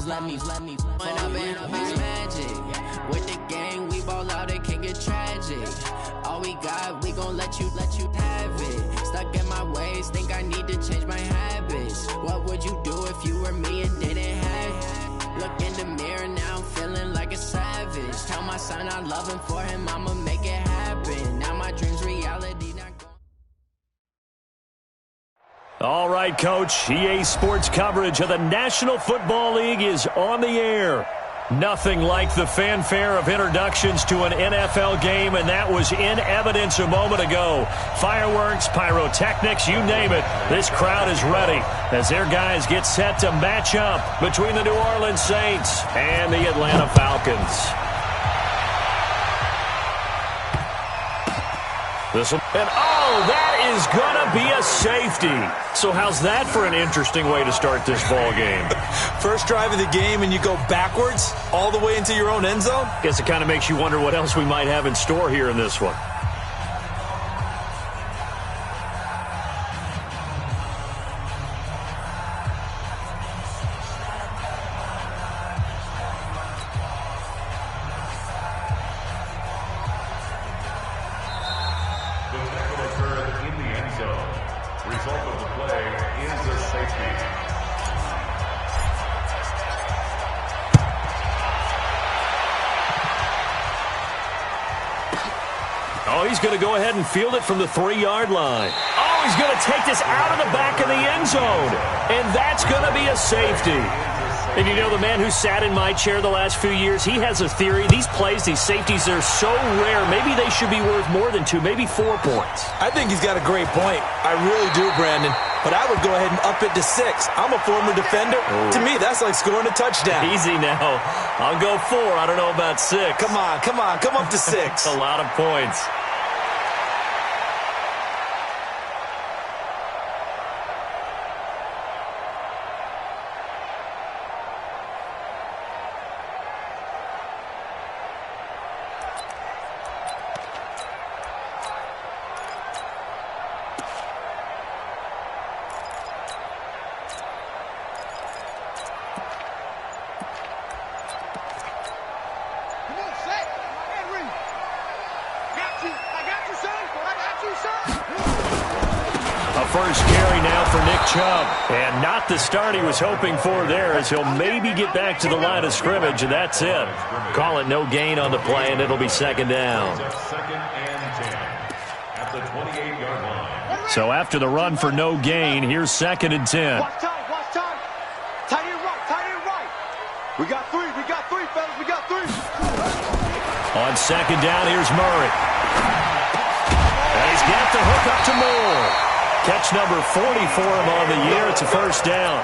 When I been up is magic. With the gang, we ball out, it can get tragic. All we got, we gon' let you have it. Stuck in my ways, think I need to change my habits. What would you do if you were me and didn't have it? Look in the mirror, now I'm feeling like a savage. Tell my son I love him, for him I'ma make it happen. Now my dream's reality. All right, Coach. EA Sports coverage of the National Football League is on the air. Nothing like the fanfare of introductions to an NFL game, and that was in evidence a moment ago. Fireworks, pyrotechnics, you name it. This crowd is ready as their guys get set to match up between the New Orleans Saints and the Atlanta Falcons. That is going to be a safety. So how's that for an interesting way to start this ball game? First drive of the game and you go backwards all the way into your own end zone? Guess it kind of makes you wonder what else we might have in store here in this one. He's going to go ahead and field it from the 3-yard line. Oh, he's going to take this out of the back of the end zone. And that's going to be a safety. And you know, the man who sat in my chair the last few years, he has a theory. These plays, these safeties, they're so rare. Maybe they should be worth more than 2, maybe 4 points. I think he's got a great point. I really do, Brandon. But I would go ahead and up it to 6. I'm a former defender. Ooh. To me, that's like scoring a touchdown. Easy now. I'll go 4. I don't know about 6. Come on. Come up to 6. A lot of points. First carry now for Nick Chubb. And not the start he was hoping for there, as he'll maybe get back to the line of scrimmage, and that's it. Call it no gain on the play, and it'll be second down. So after the run for no gain, here's 2nd and 10. Watch time. Tight end right. We got 3, fellas, we got 3. On 2nd down, here's Murray. And he's got the hook up to Moore. Catch number 40 for him on the year. It's a first down.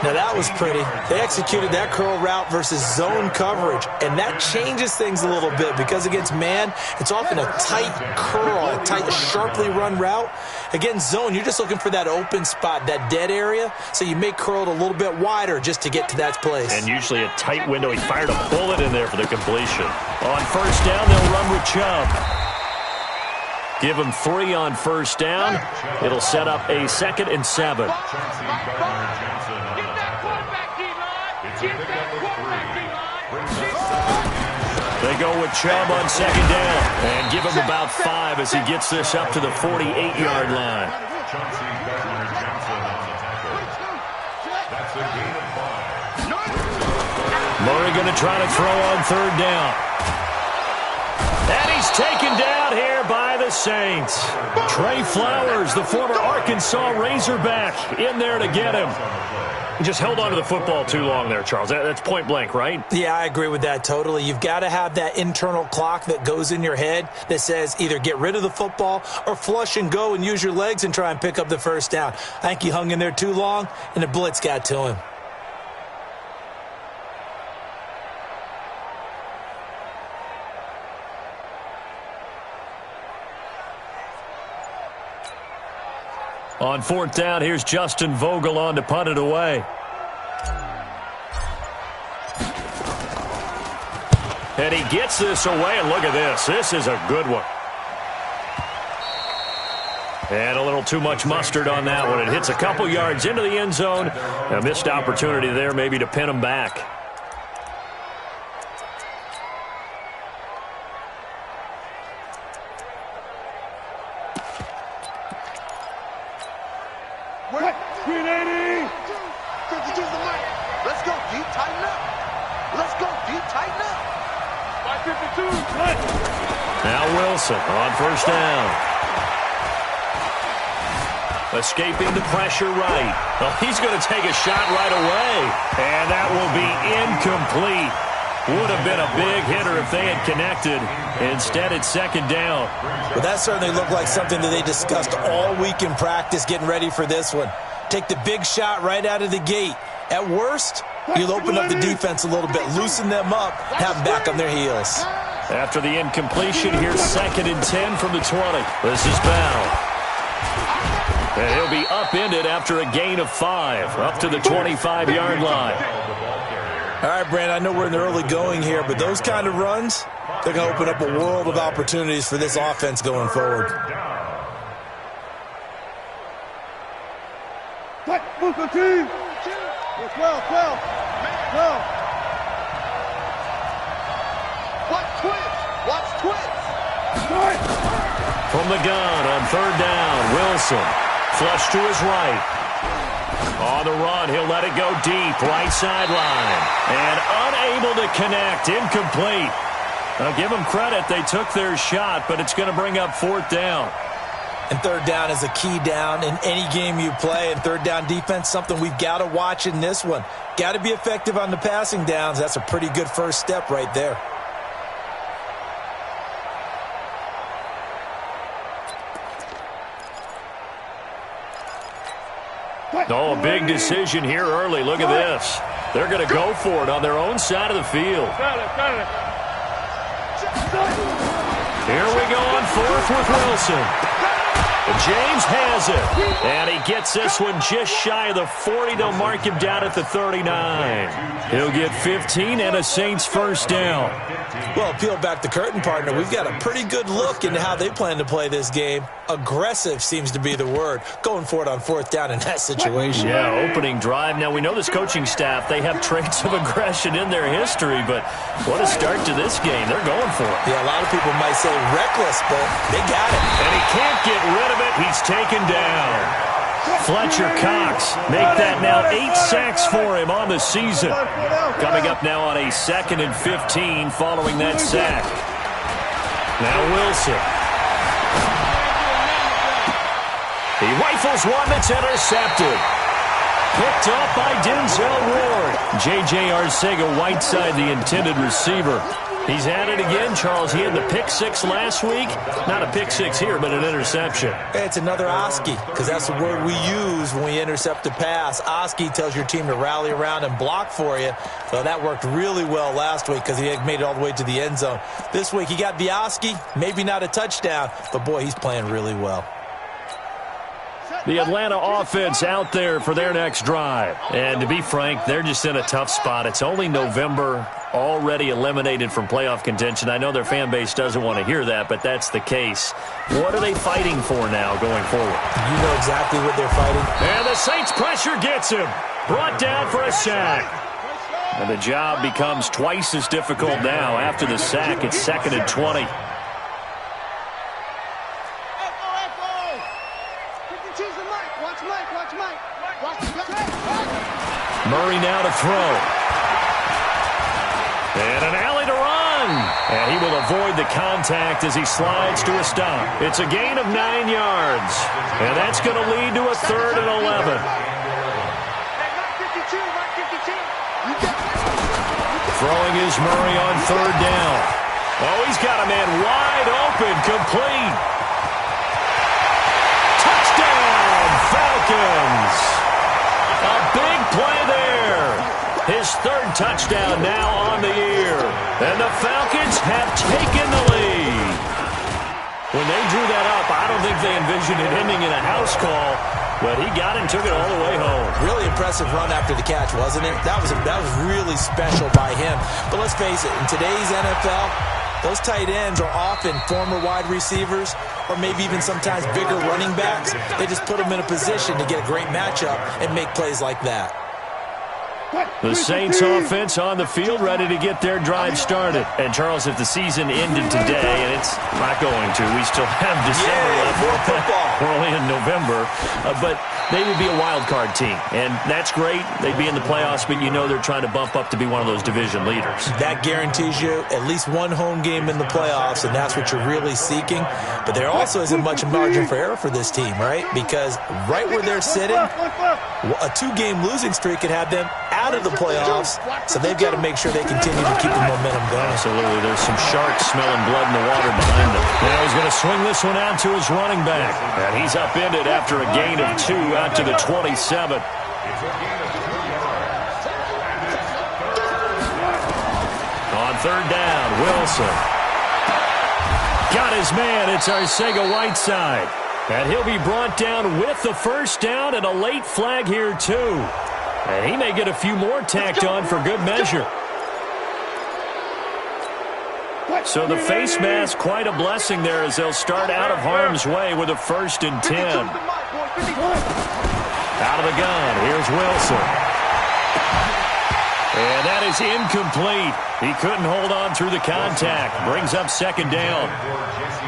Now, that was pretty. They executed that curl route versus zone coverage, and that changes things a little bit because against man, it's often a tight curl, a tight, sharply run route. Against zone, you're just looking for that open spot, that dead area, so you make curl a little bit wider just to get to that place. And usually a tight window. He fired a bullet in there for the completion. On first down, they'll run with Chubb. Give him 3 on first down. It'll set up a 2nd and 7. They go with Chubb on 2nd down and give him about 5 as he gets this up to the 48-yard line. Murray going to try to throw on 3rd down. And he's taken down here by the Saints. Trey Flowers, the former Arkansas Razorback, in there to get him. He just held on to the football too long there, Charles. That's point blank, right? Yeah, I agree with that totally. You've got to have that internal clock that goes in your head that says either get rid of the football or flush and go and use your legs and try and pick up the first down. I think he hung in there too long, and the blitz got to him. On 4th down, here's Justin Vogel on to punt it away. And he gets this away, and look at this. This is a good one. And a little too much mustard on that one. It hits a couple yards into the end zone. A missed opportunity there maybe to pin them back. Let's go, deep, tighten up. Let's go, deep, tighten up. 552. Now Wilson on first down. Escaping the pressure right. Well, he's going to take a shot right away. And that will be incomplete. Would have been a big hitter if they had connected. Instead, it's second down. Well, that certainly looked like something that they discussed all week in practice getting ready for this one. Take the big shot right out of the gate. At worst, you'll open up the defense a little bit, loosen them up, have them back on their heels. After the incompletion, here's 2nd and 10 from the 20. This is Bell. And he'll be upended after a gain of 5, up to the 25-yard line. All right, Brandon, I know we're in the early going here, but those kind of runs, they're going to open up a world of opportunities for this offense going forward. Watch twins. From the gun on 3rd down, Wilson. Flush to his right. On the run, he'll let it go deep, right sideline. And unable to connect, incomplete. Now give them credit, they took their shot, but it's going to bring up 4th down. And 3rd down is a key down in any game you play. And 3rd down defense, something we've got to watch in this one. Got to be effective on the passing downs. That's a pretty good first step right there. Oh, a big decision here early. Look at this. They're going to go for it on their own side of the field. Here we go on 4th with Wilson. James has it. And he gets this one just shy of the 40. They'll mark him down at the 39. He'll get 15 and a Saints first down. Well, peel back the curtain, partner. We've got a pretty good look into how they plan to play this game. Aggressive seems to be the word. Going for it on 4th down in that situation. Yeah, opening drive. Now, we know this coaching staff, they have traits of aggression in their history, but what a start to this game. They're going for it. Yeah, a lot of people might say reckless, but they got it. And he can't get rid of it. He's taken down. Fletcher Cox make that now 8 sacks for him on the season. Coming up now on a 2nd and 15 following that sack. Now Wilson. He rifles one that's intercepted. Picked up by Denzel Ward. J.J. Arcega-Whiteside, the intended receiver. He's at it again, Charles. He had the pick 6 last week. Not a pick 6 here, but an interception. It's another Oski, because that's the word we use when we intercept a pass. Oski tells your team to rally around and block for you. So that worked really well last week because he had made it all the way to the end zone. This week he got the Oski, maybe not a touchdown, but boy, he's playing really well. The Atlanta offense out there for their next drive. And to be frank, they're just in a tough spot. It's only November, already eliminated from playoff contention. I know their fan base doesn't want to hear that, but that's the case. What are they fighting for now going forward? You know exactly what they're fighting. And the Saints pressure gets him. Brought down for a sack. And the job becomes twice as difficult now. After the sack, it's 2nd and 20. Murray now to throw. And an alley to run. And he will avoid the contact as he slides to a stop. It's a gain of 9 yards. And that's going to lead to a 3rd and 11. Throwing is Murray on 3rd down. Oh, he's got a man wide open, complete. Touchdown, Falcons. A big play there. His 3rd touchdown now on the year. And the Falcons have taken the lead. When they drew that up, I don't think they envisioned it ending in a house call, but he got it and took it all the way home. Really impressive run after the catch, wasn't it? That was really special by him. But let's face it, in today's NFL, those tight ends are often former wide receivers or maybe even sometimes bigger running backs. They just put them in a position to get a great matchup and make plays like that. The Saints offense on the field, ready to get their drive started. And, Charles, if the season ended today, and it's not going to, we still have December left. More football. We're only in November. But they would be a wild card team, and that's great. They'd be in the playoffs, but you know they're trying to bump up to be one of those division leaders. That guarantees you at least one home game in the playoffs, and that's what you're really seeking. But there also isn't much margin for error for this team, right? Because right where they're sitting, a 2-game losing streak could have them out of the playoffs, so they've got to make sure they continue to keep the momentum going. Absolutely. There's some sharks smelling blood in the water behind them. Now he's going to swing this one out to his running back, and he's upended after a gain of 2 out to the 27. On third down, Wilson. Got his man. It's Arcega-Whiteside. And he'll be brought down with the first down and a late flag here, too. And he may get a few more tacked on for good measure. So the face mask, quite a blessing there as they'll start out of harm's way with a 1st and 10. Out of the gun, here's Wilson. And that is incomplete. He couldn't hold on through the contact. Brings up 2nd down.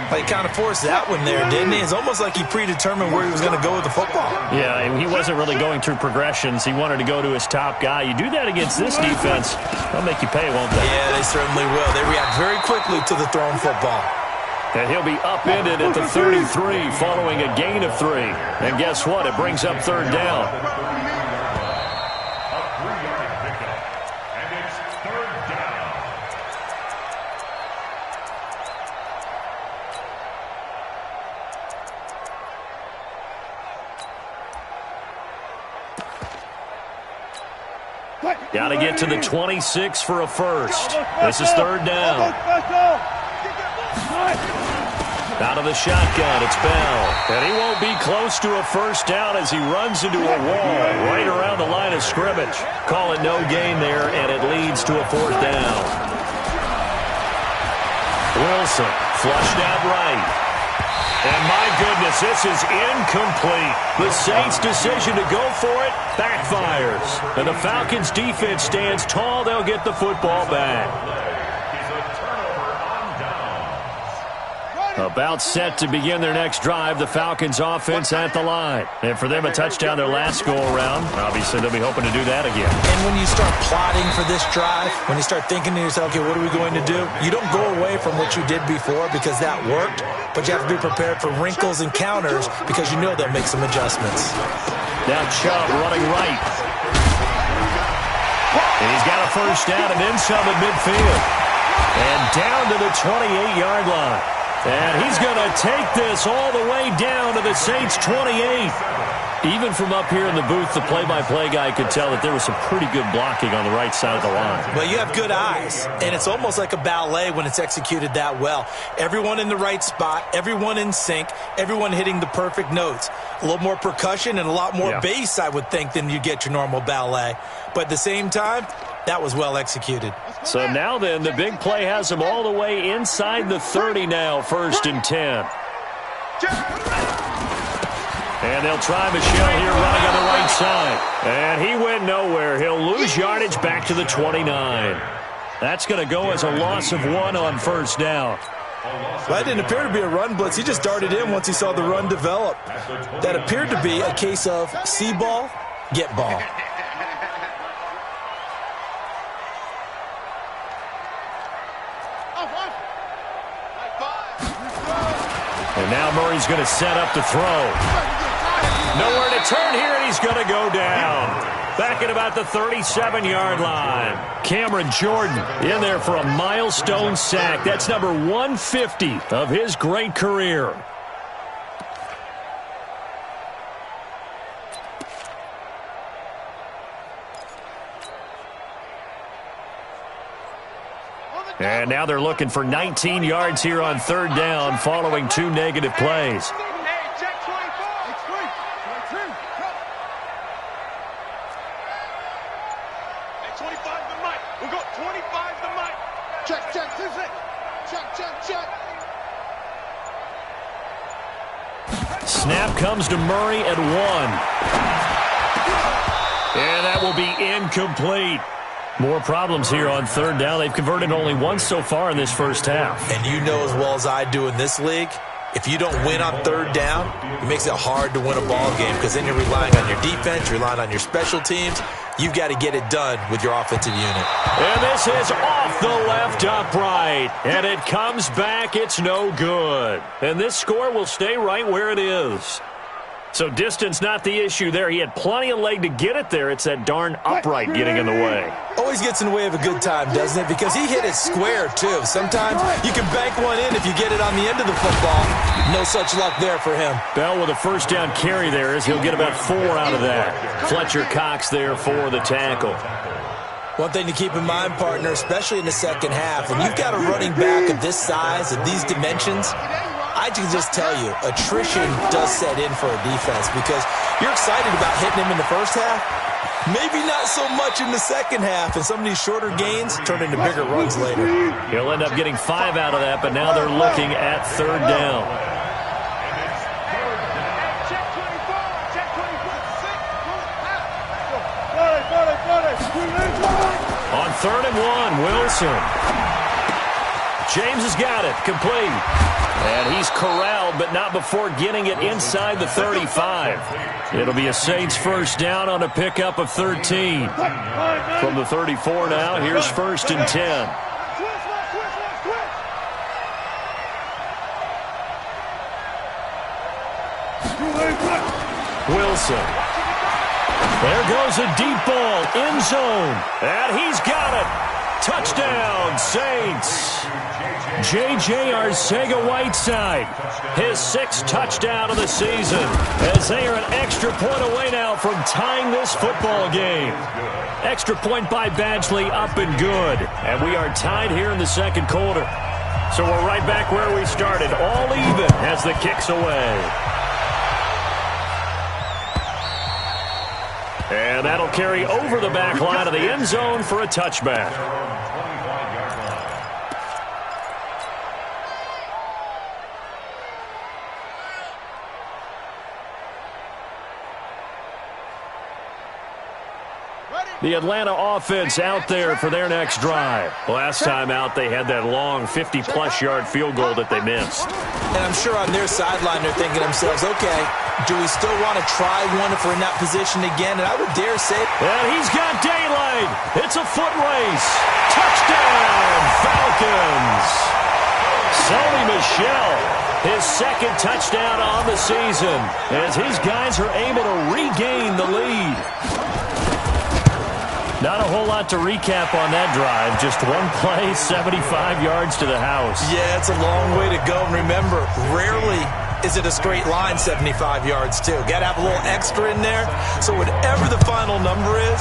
He kind of forced that one there, didn't he? It's almost like he predetermined where he was going to go with the football. Yeah, he wasn't really going through progressions. He wanted to go to his top guy. You do that against this defense, they'll make you pay, won't they? Yeah, they certainly will. They react very quickly to the thrown football. And he'll be upended at the 33 following a gain of 3. And guess what? It brings up 3rd down. Got to get to the 26 for a first. This is 3rd down. Out of the shotgun, it's Bell. And he won't be close to a first down as he runs into a wall right around the line of scrimmage. Call it no gain there, and it leads to a 4th down. Wilson flushed out right. And my goodness, this is incomplete. The Saints' decision to go for it backfires. And the Falcons' defense stands tall. They'll get the football back. About set to begin their next drive, the Falcons' offense at the line. And for them, a touchdown their last go-around. Obviously, they'll be hoping to do that again. And when you start plotting for this drive, when you start thinking to yourself, okay, what are we going to do? You don't go away from what you did before because that worked, but you have to be prepared for wrinkles and counters because you know they'll make some adjustments. Now Chubb running right. And he's got a first down and then some at midfield. And down to the 28-yard line. And he's going to take this all the way down to the Saints' 28. Even from up here in the booth, the play-by-play guy could tell that there was some pretty good blocking on the right side of the line. Well, you have good eyes, and it's almost like a ballet when it's executed that well. Everyone in the right spot, everyone in sync, everyone hitting the perfect notes. A little more percussion and a lot more bass, I would think, than you get your normal ballet. But at the same time, that was well executed. So now then, the big play has him all the way inside the 30 now, 1st and 10. And they'll try Michelle here running on the right side. And he went nowhere. He'll lose yardage back to the 29. That's going to go as a loss of 1 on 1st down. Well, that didn't appear to be a run blitz. He just darted in once he saw the run develop. That appeared to be a case of see ball, get ball. And now Murray's going to set up to throw. Nowhere to turn here, and he's going to go down. Back at about the 37-yard line. Cameron Jordan in there for a milestone sack. That's number 150 of his great career. And now they're looking for 19 yards here on 3rd down following 2 negative plays. Snap comes to Murray at 1. And that will be incomplete. More problems here on third down. They've converted only once so far in this first half. And you know as well as I do in this league, if you don't win on third down, it makes it hard to win a ball game because then you're relying on your defense, you're relying on your special teams. You've got to get it done with your offensive unit. And this is off the left upright. And it comes back. It's no good. And this score will stay right where it is. So distance not the issue there. He had plenty of leg to get it there. It's that darn upright getting in the way. Always gets in the way of a good time, doesn't it? Because he hit it square, too. Sometimes you can bank one in if you get it on the end of the football. No such luck there for him. Bell with a first down carry there as he'll get about 4 out of that. Fletcher Cox there for the tackle. One thing to keep in mind, partner, especially in the second half, when you've got a running back of this size, of these dimensions, I can just tell you, attrition does set in for a defense because you're excited about hitting him in the first half. Maybe not so much in the second half, and some of these shorter gains turn into bigger runs later. He'll end up getting 5 out of that, but now they're looking at third down. On 3rd and 1, Wilson. James has got it, complete. And he's corralled, but not before getting it inside the 35. It'll be a Saints first down on a pickup of 13. From the 34 now, here's 1st and 10. Wilson. There goes a deep ball, end zone. And he's got it. Touchdown, Saints. J.J. Arcega-Whiteside, his 6th touchdown of the season, as they are an extra point away now from tying this football game. Extra point by Badgley, up and good. And we are tied here in the second quarter. So we're right back where we started, all even as the kick's away. And that'll carry over the back line of the end zone for a touchback. The Atlanta offense out there for their next drive. Last time out, they had that long 50-plus yard field goal that they missed. And I'm sure on their sideline they're thinking to themselves, okay, do we still want to try one if we're in that position again? And I would dare say... And he's got daylight. It's a foot race. Touchdown, Falcons. Sony Michel, his 2nd touchdown on the season, as his guys are able to regain the lead. Not a whole lot to recap on that drive. Just one play, 75 yards to the house. Yeah, it's a long way to go. And remember, rarely is it a straight line 75 yards, too. Got to have a little extra in there. So whatever the final number is,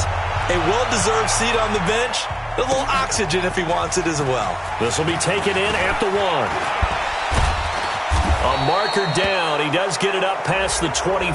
a well-deserved seat on the bench, a little oxygen if he wants it as well. This will be taken in at the 1. A marker down. He does get it up past the 25.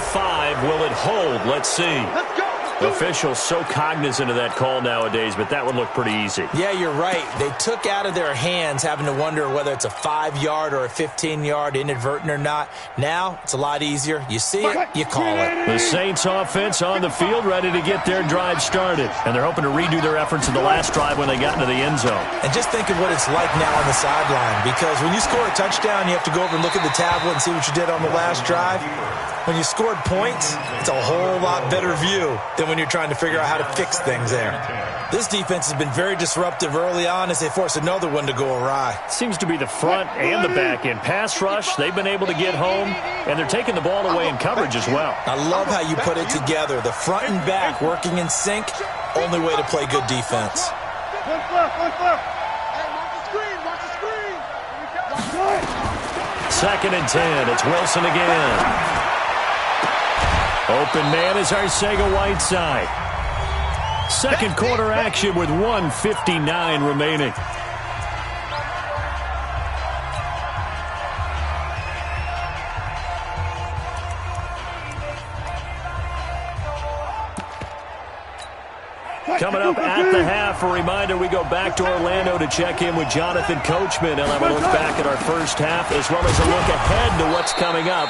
Will it hold? Let's see. Let's go. Officials so cognizant of that call nowadays, but that would look pretty easy. Yeah, you're right. They took out of their hands having to wonder whether it's a 5-yard or a 15-yard, inadvertent or not. Now, it's a lot easier. You see it, you call it. The Saints offense on the field, ready to get their drive started. And they're hoping to redo their efforts in the last drive when they got into the end zone. And just think of what it's like now on the sideline, because when you score a touchdown, you have to go over and look at the tablet and see what you did on the last drive. When you scored points, it's a whole lot better view than when you're trying to figure out how to fix things there. This defense has been very disruptive early on as they force another one to go awry. Seems to be the front and the back end. Pass rush, they've been able to get home, and they're taking the ball away in coverage as well. I love how you put it together. The front and back working in sync, only way to play good defense. One left. Hey, watch the screen. 2nd and 10. It's Wilson again. Open man is Arcega-Whiteside. Second quarter action with 1:59 remaining. Coming up at the half, half. A reminder, we go back to Orlando to check in with Jonathan Coachman. He'll have a look back at our first half as well as a look ahead to what's coming up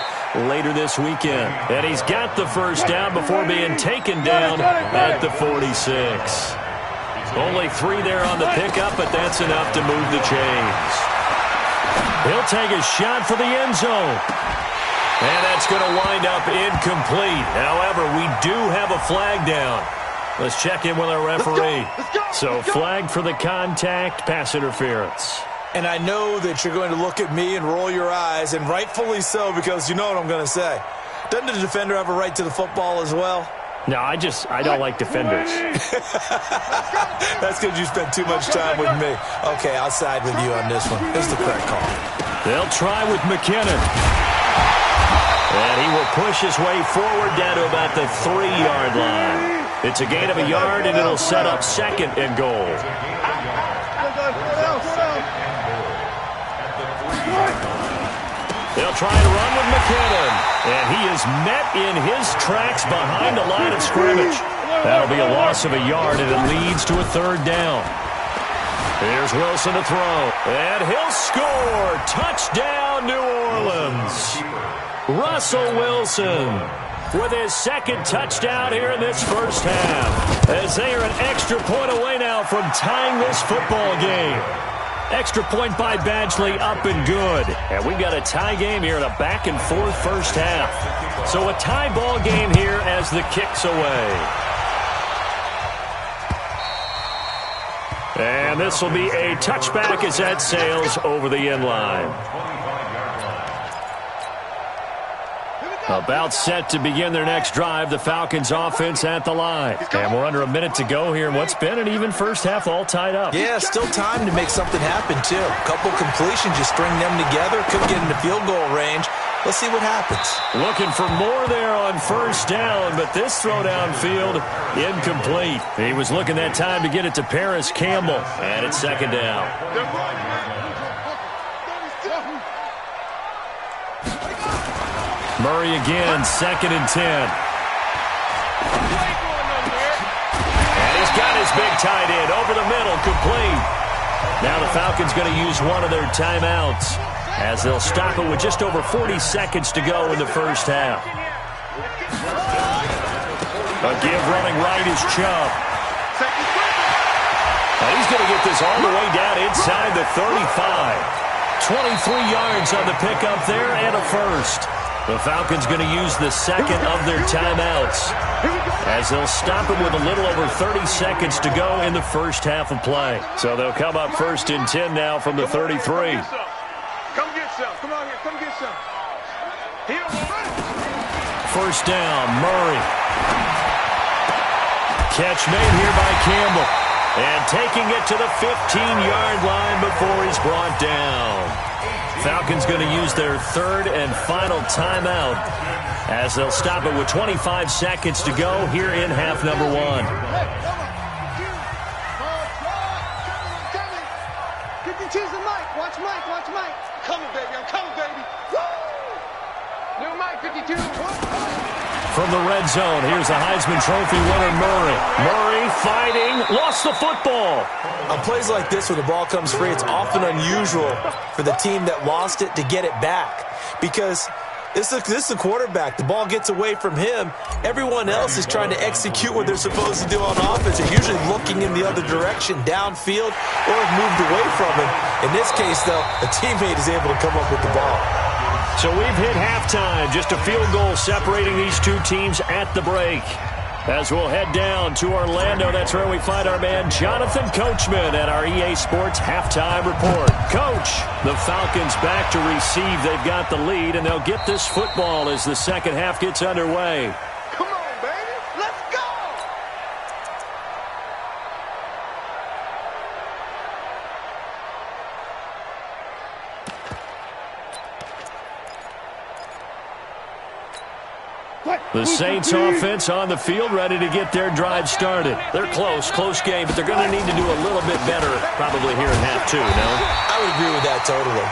later this weekend. And he's got the first down before being taken down at the 46. Only 3 there on the pickup, but that's enough to move the chains. He'll take a shot for the end zone. And that's going to wind up incomplete. However, we do have a flag down. Let's check in with our referee. So flag for the contact, pass interference. And I know that you're going to look at me and roll your eyes, and rightfully so, because you know what I'm going to say. Doesn't the defender have a right to the football as well? No, I don't like defenders. That's because you spent too much time with me. Okay, I'll side with you on this one. It's the correct call. They'll try with McKinnon. And he will push his way forward down to about the 3-yard line. It's a gain of a yard, and it'll set up 2nd and goal. They'll try to run with McKinnon. And he is met in his tracks behind the line of scrimmage. That'll be a loss of a yard, and it leads to a 3rd down. Here's Wilson to throw. And he'll score. Touchdown, New Orleans. Russell Wilson with his 2nd touchdown here in this first half. As they are an extra point away now from tying this football game. Extra point by Badgley, up and good. And we've got a tie game here in a back-and-forth first half. So a tie ball game here as the kick's away. And this will be a touchback as that sails over the end line. About set to begin their next drive, the Falcons offense at the line. And we're under a minute to go here in what's been an even first half, all tied up. Yeah, still time to make something happen, too. A couple completions, you string them together, could get into field goal range. Let's see what happens. Looking for more there on first down, but this throw downfield, incomplete. He was looking that time to get it to Paris Campbell, and it's 2nd down. Murray again, 2nd and 10. And he's got his big tight end over the middle, complete. Now the Falcons going to use one of their timeouts as they'll stop it with just over 40 seconds to go in the first half. A give running right is Chubb. And he's going to get this all the way down inside the 35. 23 yards on the pickup there and a first. The Falcons going to use the 2nd of their timeouts as they'll stop it with a little over 30 seconds to go in the first half of play. So they'll come up 1st and 10 now from the 33. Come get some. Come on here. Come get some. Here. First down, Murray. Catch made here by Campbell. And taking it to the 15-yard line before he's brought down. Falcons going to use their 3rd and final timeout as they'll stop it with 25 seconds to go here in half number 1. Watch Mike. Watch Mike. Coming, baby. I'm coming, baby. Woo! New Mike, 52. From the red zone, here's the Heisman Trophy winner, Murray. Murray fighting, lost the football. On plays like this where the ball comes free, it's often unusual for the team that lost it to get it back. Because this is a quarterback. The ball gets away from him. Everyone else is trying to execute what they're supposed to do on offense. They're usually looking in the other direction, downfield, or have moved away from him. In this case, though, a teammate is able to come up with the ball. So we've hit halftime. Just a field goal separating these two teams at the break. As we'll head down to Orlando, that's where we find our man Jonathan Coachman at our EA Sports Halftime Report. Coach, the Falcons back to receive. They've got the lead, and they'll get this football as the second half gets underway. Come on, baby. Let's go. The Saints offense on the field, ready to get their drive started. They're close game, but they're going to need to do a little bit better probably here in half 2, no? I would agree with that totally.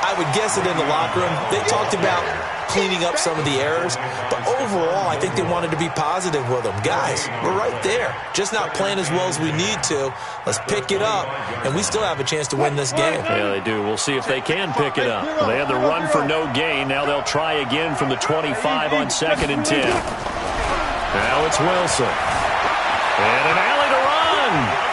I would guess that in the locker room, they talked about cleaning up some of the errors, but overall, I think they wanted to be positive with them. Guys, we're right there, just not playing as well as we need to. Let's pick it up, and we still have a chance to win this game. Yeah, they do. We'll see if they can pick it up. They had the run for no gain. Now they'll try again from the 25 on 2nd and 10. Now it's Wilson. And an alley to run.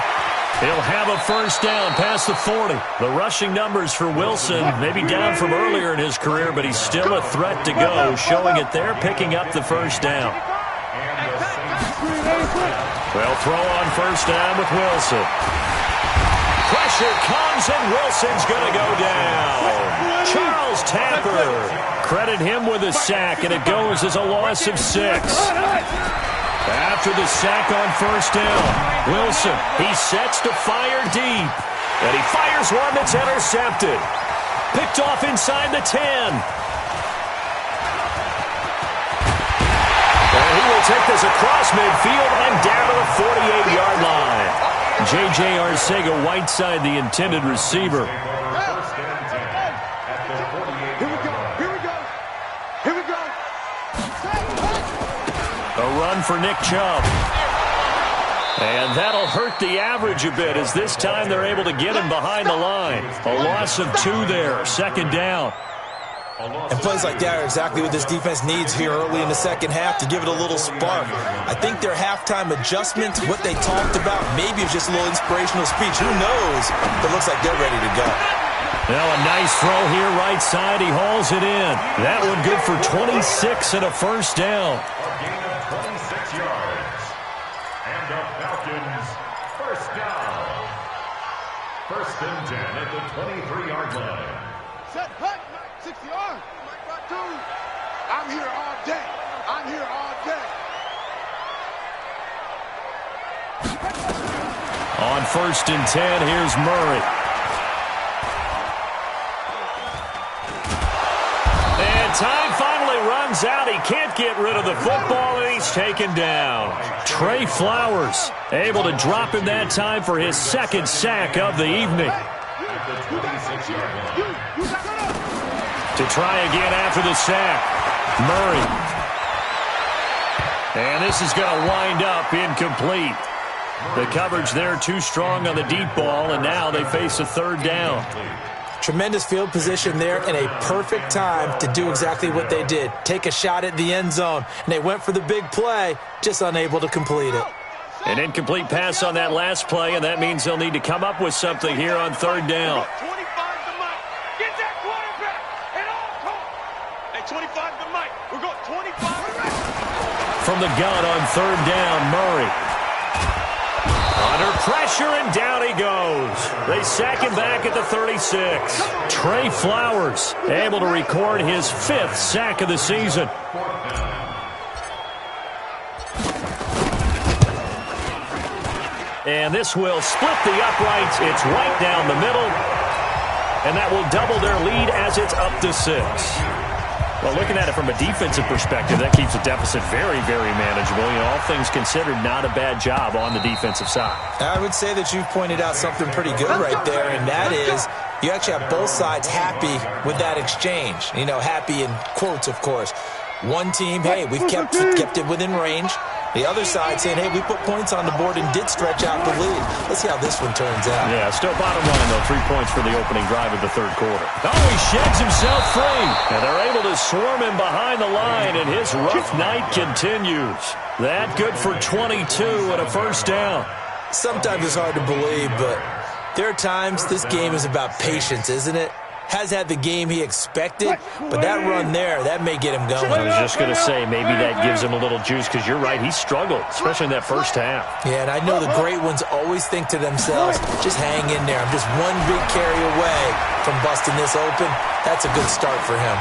He'll have a first down past the 40. The rushing numbers for Wilson maybe down from earlier in his career, but he's still a threat to go, showing it there, picking up the first down. They'll throw on first down with Wilson. Pressure comes, and Wilson's going to go down. Charles Tapper. Credit him with a sack, and it goes as a loss of 6. After the sack on first down, Wilson, he sets to fire deep. And he fires one that's intercepted. Picked off inside the 10. And he will take this across midfield and down to the 48-yard line. J.J. Arcega-Whiteside, the intended receiver. A run for Nick Chubb. And that'll hurt the average a bit, as this time they're able to get him behind the line. A loss of 2 there, 2nd down. And plays like that are exactly what this defense needs here early in the second half to give it a little spark. I think their halftime adjustment, what they talked about, maybe it's just a little inspirational speech. Who knows? But it looks like they're ready to go. Now a nice throw here, right side. He hauls it in. That one good for 26 and a first down. 26 yards. And the Falcons, first down. 1st and 10 at the 23-yard line. Set, hut, 60 yards. Dude, I'm here all day. I'm here all day. On 1st and 10, here's Murray. And time finally runs out. He can't get rid of the football, and he's taken down. Trey Flowers able to drop him that time for his 2nd sack of the evening. To try again after the sack, Murray. And this is going to wind up incomplete. The coverage there too strong on the deep ball, and now they face a 3rd down. Tremendous field position there and a perfect time to do exactly what they did. Take a shot at the end zone, and they went for the big play, just unable to complete it. An incomplete pass on that last play, and that means they'll need to come up with something here on 3rd down. 25 to Mike. Get that quarterback. And all talk. Hey, 25 to Mike. We're going 25. From the gun on 3rd down, Murray. Under pressure, and down he goes. They sack him back at the 36. Trey Flowers able to record his 5th sack of the season. And this will split the uprights. It's right down the middle. And that will double their lead as it's up to 6. Well, looking at it from a defensive perspective, that keeps the deficit very, very manageable. You know, all things considered, not a bad job on the defensive side. I would say that you've pointed out something pretty good right there, and that is you actually have both sides happy with that exchange. You know, happy in quotes, of course. One team, hey, we've kept it within range. The other side saying, hey, we put points on the board and did stretch out the lead. Let's see how this one turns out. Yeah, still bottom line, though. 3 points for the opening drive of the 3rd quarter. Oh, he sheds himself free. And they're able to swarm him behind the line, and his rough night continues. That good for 22 and a first down. Sometimes it's hard to believe, but there are times this game is about patience, isn't it? Has had the game he expected, but that run there, that may get him going. I was just going to say, maybe that gives him a little juice, because you're right, he struggled, especially in that first half. Yeah, and I know the great ones always think to themselves, just hang in there. I'm just one big carry away from busting this open. That's a good start for him.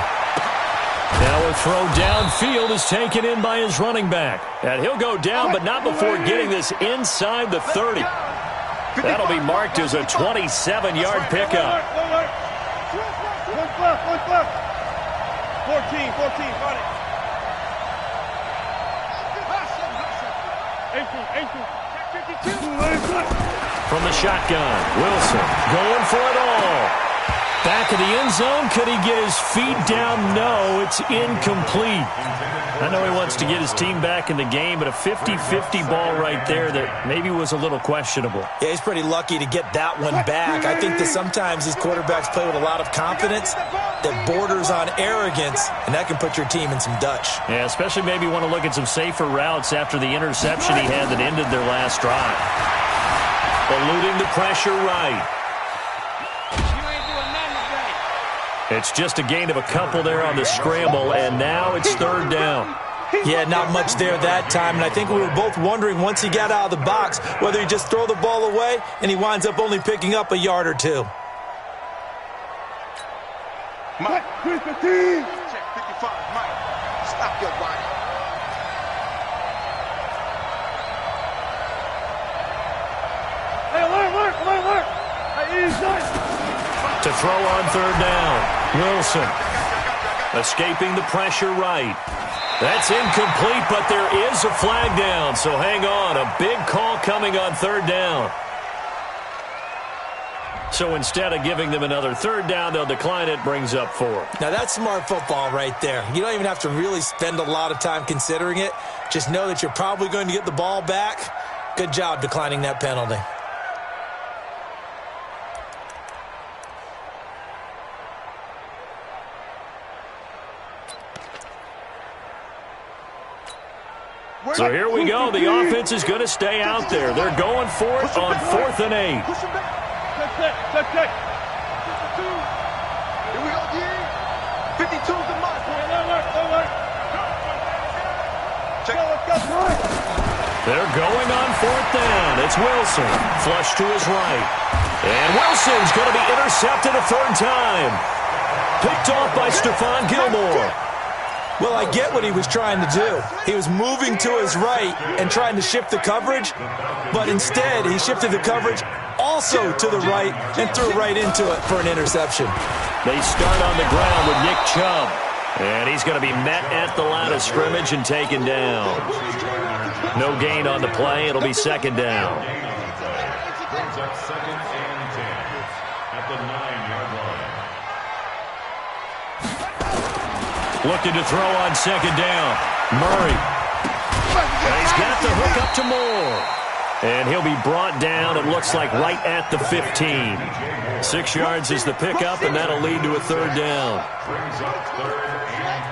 Now a throw downfield is taken in by his running back. And he'll go down, but not before getting this inside the 30. That'll be marked as a 27-yard pickup. 14, got it. 18. From the shotgun, Wilson going for it all. Back of the end zone. Could he get his feet down? No, it's incomplete. I know he wants to get his team back in the game, but a 50-50 ball right there that maybe was a little questionable. Yeah, he's pretty lucky to get that one back. I think that sometimes these quarterbacks play with a lot of confidence that borders on arrogance, and that can put your team in some Dutch. Yeah, especially maybe want to look at some safer routes after the interception he had that ended their last drive. Eluding the pressure right. It's just a gain of a couple there on the scramble, and now it's third down. Yeah, not much there that time, and I think we were both wondering once he got out of the box whether he'd just throw the ball away, and he winds up only picking up a yard or two. Mike, 15. Check 55, Mike. Stop your body. Hey, alert. Hey, he's nice. To throw on third down. Wilson escaping the pressure right. That's incomplete, but there is a flag down, so hang on. A big call coming on third down. So instead of giving them another third down, they'll decline it, brings up 4. Now that's smart football right there. You don't even have to really spend a lot of time considering it. Just know that you're probably going to get the ball back. Good job declining that penalty. So here we go. The offense is going to stay out there. They're going for it on 4th and 8. Push him back. Check. 52. Here we go, D. 52's the mark. Alert. Check. Let's go. They're going on 4th down. It's Wilson. Flush to his right. And Wilson's going to be intercepted a third time. Picked off by Stephon Gilmore. Well, I get what he was trying to do. He was moving to his right and trying to shift the coverage, but instead he shifted the coverage also to the right and threw right into it for an interception. They start on the ground with Nick Chubb, and he's going to be met at the line of scrimmage and taken down. No gain on the play. It'll be second down. Brings up 2nd and 10 at the 9-yard line. Looking to throw on second down. Murray. And he's got the hook up to Moore. And he'll be brought down, it looks like, right at the 15. 6 yards is the pickup, and that'll lead to a third down. Brings up 3rd and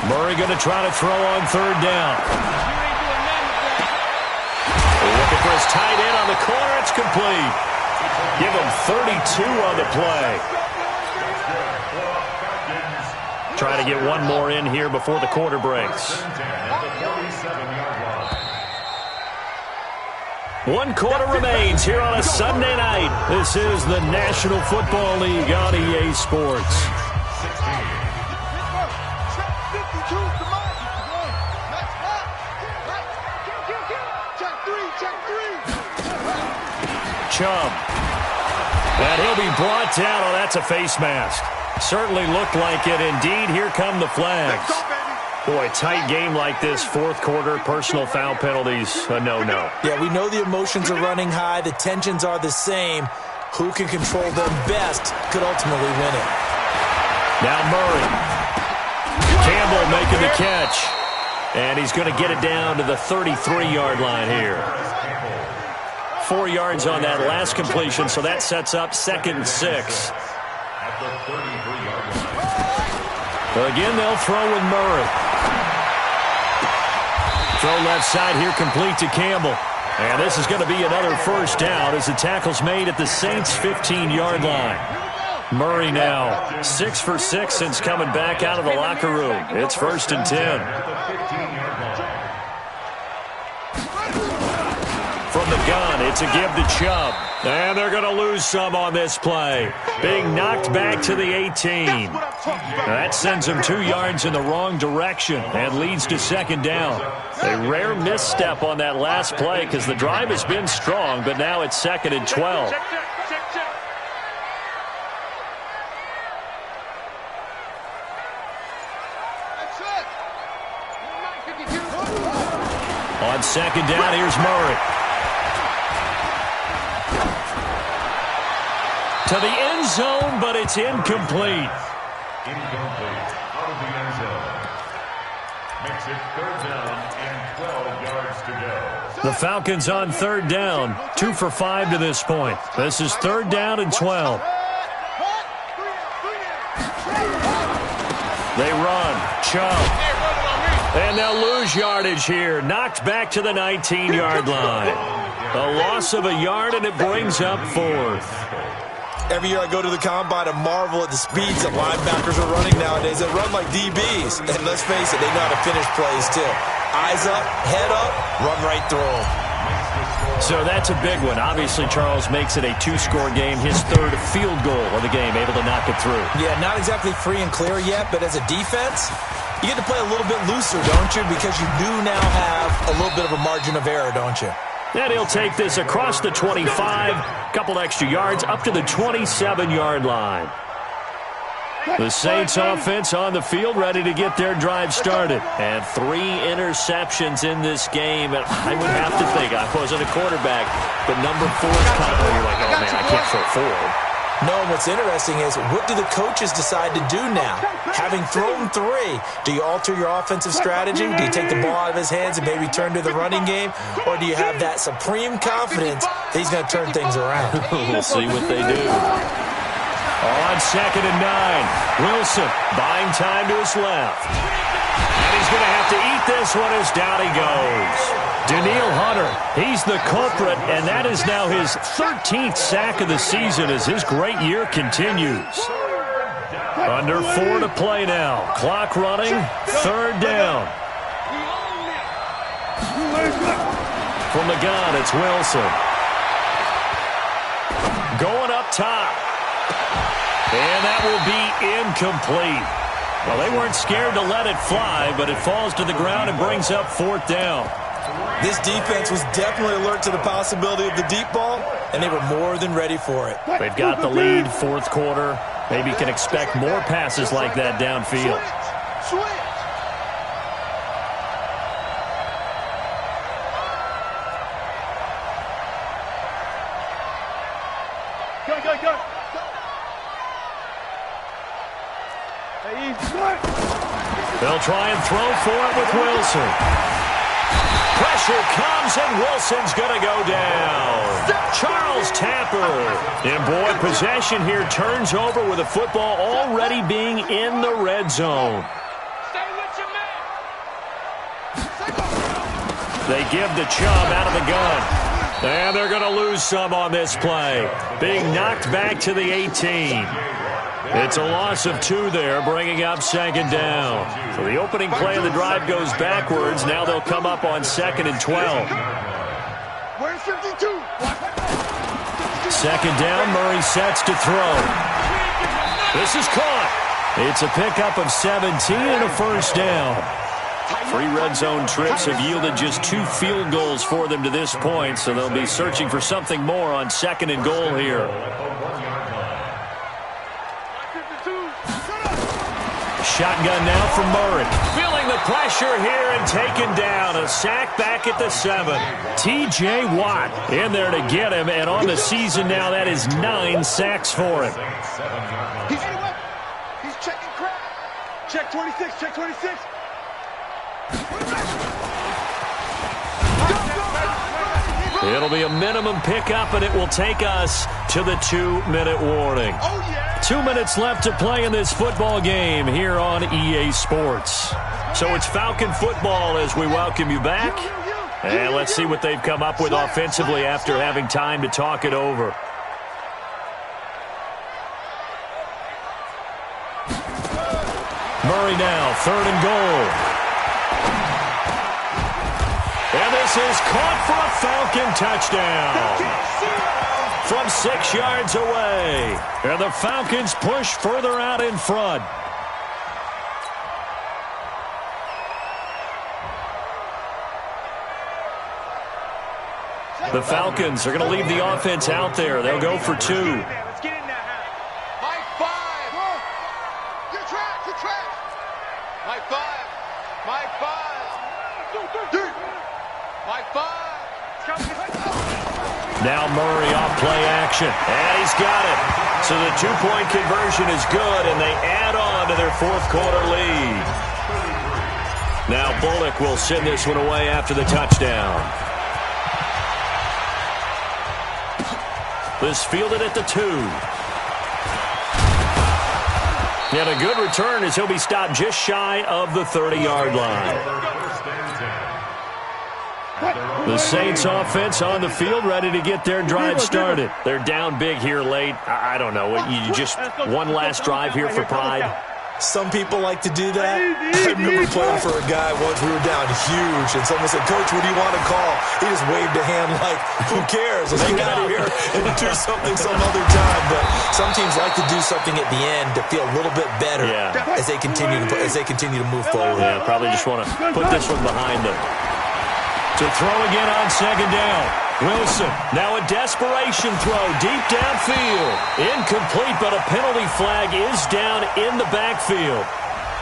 3. Murray going to try to throw on third down. Looking for his tight end on the corner. It's complete. Give him 32 on the play. Trying to get one more in here before the quarter breaks. 1 quarter remains here on a Sunday night. This is the National Football League on EA Sports. Chubb. And he'll be brought down. Oh, that's a face mask. Certainly looked like it. Indeed, here come the flags. Boy, tight game like this, 4th quarter, personal foul penalties, a no-no. Yeah, we know the emotions are running high. The tensions are the same. Who can control them best could ultimately win it. Now Murray. Campbell making the catch. And he's going to get it down to the 33-yard line here. 4 yards on that last completion, so that sets up 2nd and 6. Again, they'll throw with Murray. Throw left side here, complete to Campbell. And this is going to be another first down as the tackle's made at the Saints' 15-yard line. Murray now 6 for 6 since coming back out of the locker room. It's 1st and 10. From the gun, it's a give to Chubb. And they're going to lose some on this play. Being knocked back to the 18. That sends them 2 yards in the wrong direction and leads to second down. A rare misstep on that last play because the drive has been strong, but now it's 2nd and 12. On second down, here's Murray. To the end zone, but it's incomplete. Incomplete. Out of the end zone. Makes it 3rd down and 12 yards to go. The Falcons on 3rd down. 2 for 5 to this point. This is 3rd down and 12. They run. Chubb. And they'll lose yardage here. Knocked back to the 19-yard line. A loss of a yard, and it brings up 4th. Every year I go to the combine and marvel at the speeds that linebackers are running nowadays. They run like DBs. And let's face it, they know how to finish plays too. Eyes up, head up, run right through them. So that's a big one. Obviously, Charles makes it a 2-score game. His 3rd field goal of the game, able to knock it through. Yeah, not exactly free and clear yet, but as a defense, you get to play a little bit looser, don't you? Because you do now have a little bit of a margin of error, don't you? And he'll take this across the 25, couple extra yards, up to the 27-yard line. The Saints offense on the field, ready to get their drive started. And 3 interceptions in this game. And I would have to think, I wasn't a quarterback, but number 4 is kind of where you're like, oh, man, I can't throw 4. No, what's interesting is, what do the coaches decide to do now? Having thrown 3, do you alter your offensive strategy? Do you take the ball out of his hands and maybe turn to the running game? Or do you have that supreme confidence that he's going to turn things around? We'll see what they do. On 2nd and 9, Wilson buying time to his left. And he's going to have to eat this one as down he goes. Daniil Hunter, he's the culprit, and that is now his 13th sack of the season as his great year continues. Under 4 to play now. Clock running, 3rd down. From the gun, it's Wilson. Going up top. And that will be incomplete. Well, they weren't scared to let it fly, but it falls to the ground and brings up 4th down. This defense was definitely alert to the possibility of the deep ball, and they were more than ready for it. They've got the lead, 4th quarter. Maybe can expect more passes like that downfield. Switch. Go. They'll try and throw for it with Wilson. Pressure comes, and Wilson's going to go down. Charles Tapper. And, boy, possession here turns over with the football already being in the red zone. Stay with your man. They give the Chubb out of the gun. And they're going to lose some on this play. Being knocked back to the 18. It's a loss of 2 there, bringing up 2nd down. So the opening play of the drive goes backwards. Now they'll come up on 2nd and 12. Where's 52? 2nd down, Murray sets to throw. This is caught. It's a pickup of 17 and a 1st down. 3 red zone trips have yielded just 2 field goals for them to this point, so they'll be searching for something more on 2nd and goal here. Shotgun now from Murray. Feeling the pressure here and taken down. A sack back at the 7. T.J. Watt in there to get him, and on the season now, that is 9 sacks for him. He's checking crap. Check 26, check 26. It'll be a minimum pickup, and it will take us to the 2-minute warning. 2 minutes left to play in this football game here on EA Sports. So it's Falcon football as we welcome you back. And let's see what they've come up with offensively after having time to talk it over. Murray now, 3rd and goal. And this is caught for a Falcon touchdown from 6 yards away. And the Falcons push further out in front. The Falcons are going to leave the offense out there. They'll go for 2. Let's get in there. Mike 5. Good track. Mike 5. Mike 5. Mike 5. Now Murray off play action. And he's got it. So the two-point conversion is good, and they add on to their fourth quarter lead. Now Bullock will send this one away after the touchdown. This fielded at the 2. And a good return as he'll be stopped just shy of the 30-yard line. The Saints offense on the field, ready to get their drive started. They're down big here late. I don't know. You just one last drive here for pride. Some people like to do that. I remember playing for a guy once. We were down huge, and someone said, "Coach, what do you want to call?" He just waved a hand like, "Who cares? Let's get out of here and do something some other time." But some teams like to do something at the end to feel a little bit better as they continue to move forward. Yeah, probably just want to put this one behind them. To throw again on second down. Wilson, now a desperation throw deep downfield. Incomplete, but a penalty flag is down in the backfield.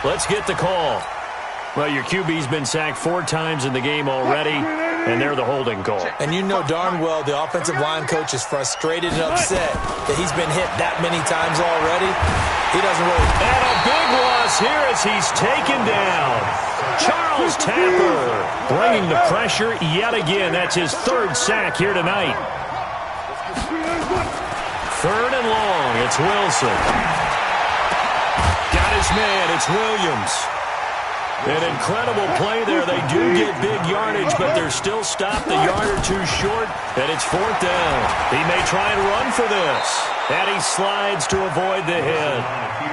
Let's get the call. Well, your QB's been sacked 4 times in the game already, and they're the holding call. And you know darn well the offensive line coach is frustrated and upset that he's been hit that many times already. He doesn't really... And a big loss here as he's taken down. Charles Tapper bringing the pressure yet again. That's his 3rd sack here tonight. 3rd and long. It's Wilson. Got his man. It's Williams. An incredible play there. They do get big yardage, but they're still stopped a yard or 2 short, and it's 4th down. He may try and run for this, and he slides to avoid the hit.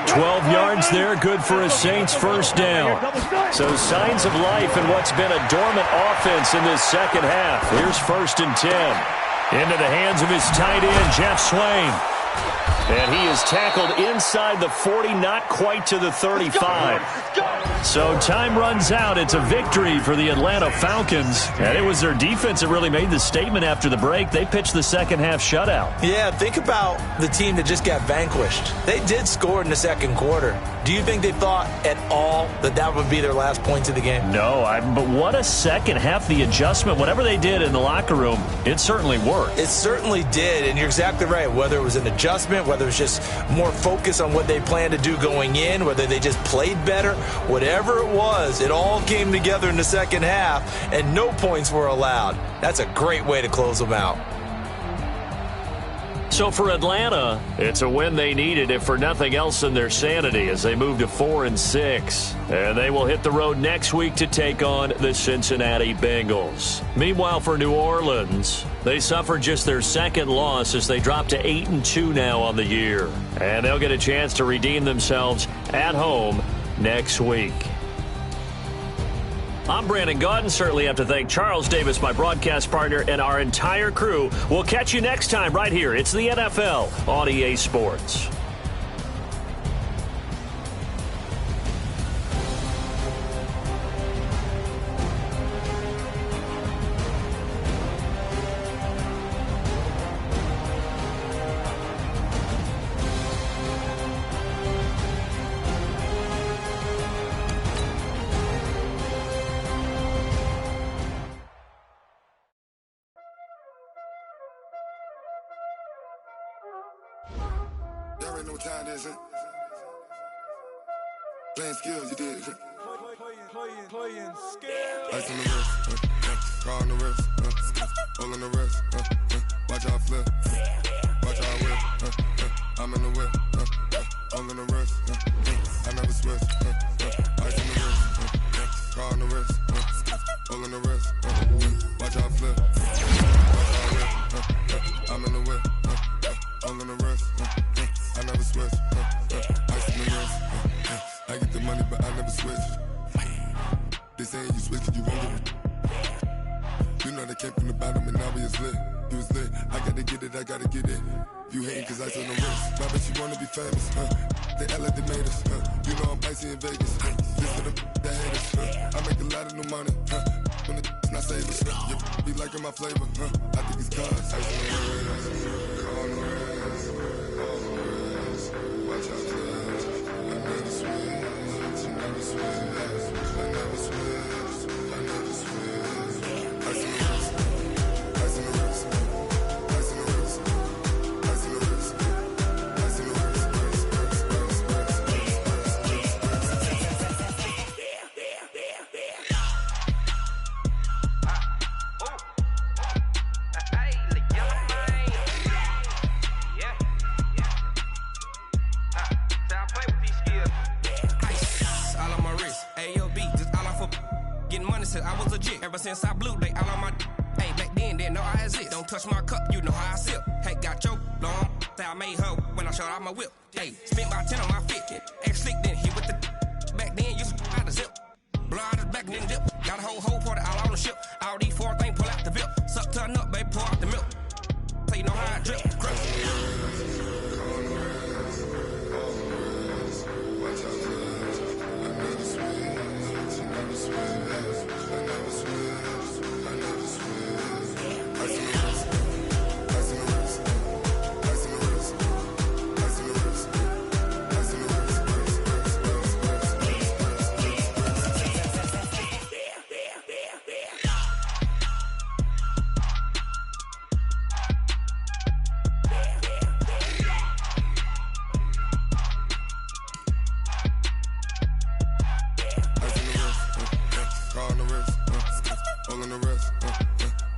12 yards there, good for a Saints first down. So signs of life in what's been a dormant offense in this second half. Here's 1st and 10. Into the hands of his tight end, Jeff Swain. And he is tackled inside the 40, not quite to the 35. So time runs out. It's a victory for the Atlanta Falcons. And it was their defense that really made the statement after the break. They pitched the second half shutout. Yeah, think about the team that just got vanquished. They did score in the second quarter. Do you think they thought at all that that would be their last points of the game? No, but what a second half. The adjustment, whatever they did in the locker room, it certainly worked. It certainly did, and you're exactly right. Whether it was an adjustment, whether it was just more focus on what they planned to do going in, whether they just played better, whatever it was, it all came together in the second half, and no points were allowed. That's a great way to close them out. So for Atlanta, it's a win they needed, if for nothing else than their sanity, as they move to 4-6. And they will hit the road next week to take on the Cincinnati Bengals. Meanwhile, for New Orleans, they suffered just their 2nd loss as they drop to 8-2 now on the year. And they'll get a chance to redeem themselves at home next week. I'm Brandon Gaudin. Certainly have to thank Charles Davis, my broadcast partner, and our entire crew. We'll catch you next time right here. It's the NFL on EA Sports. Y'all know what time it is, huh? Playing skills, you did. Playing skills. Ice on the wrist, car on the wrist, hole in the wrist, watch out flip, watch out whip, I'm in the whip, hole in the wrist, I never switch, ice on the wrist, car on the wrist, hole in the wrist, watch out flip, watch out whip, I'm in the whip, hole in the wrist, I never switch, ice in the wrist, I get the money but I never switch. They saying you switch it, you won't get it. You know they came from the bottom and now we is lit. You was lit, I gotta get it, I gotta get it. You hating cause ice on the wrist. Now bet you wanna be famous, They act like they made us, You know I'm icy in Vegas, This for the that hate us, I make a lot of new money, When the not save us, You be liking my flavor, I think it's cause ice on the wrist, on the wrist, watch out flash, I never switch, I never switch, I never switch, I never switch, ice on the wrist, ice on the wrist, ice Ever since I blew, they all on my. Hey, back then, didn't know I exist. Don't touch my cup, you know how I sip. Hey, got your long. Say I made her when I showed out my whip. Hey, spent about 10 on my fit. Ex-slick, then hit with the. Back then, used to out the zip. Blow out his back, then dip. Got a whole party all on the ship. All these 4 things, pull out the VIP. Suck to a nut, baby, pour out the milk. So you know how I drip.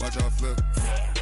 Watch out flip.